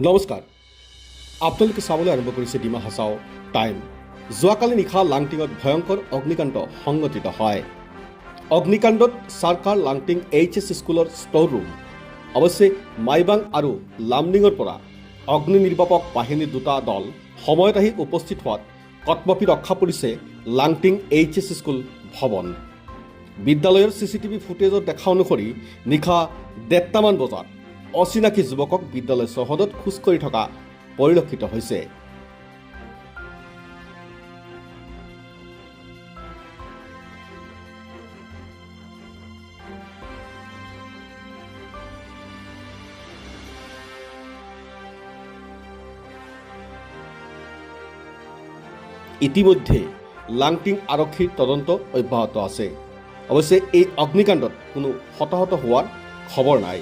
নমস্কাৰ, আপোনালোকে চাবলৈ আৰম্ভ কৰিছে ডিমা হাছাও টাইম। যোৱাকালি নিশা লাংটিঙত ভয়ংকৰ অগ্নিকাণ্ড সংঘটিত হয়। অগ্নিকাণ্ডত চাৰ্কাৰ লাংটিং HS স্কুলৰ ষ্ট'ৰ ৰুম। অৱশ্যে মাইবাং আৰু লামডিঙৰ পৰা অগ্নি নিৰ্বাপক বাহিনীৰ দুটা দল সময়ত আহি উপস্থিত হোৱাত কটমপি ৰক্ষা পৰিছে লাংটিং HS স্কুল ভৱন। বিদ্যালয়ৰ CCTV ফুটেজত দেখা অনুসৰি নিশা 1:30মান বজাত অচিনাকি যুৱকক বিদ্যালয় চৌহদত খোজ কৰি থকা পৰিলক্ষিত হৈছে। ইতিমধ্যে লাংটিং আৰক্ষীৰ তদন্ত অব্যাহত আছে। অৱশ্যে এই অগ্নিকাণ্ডত কোনো হতাহত হোৱাৰ খবৰ নাই।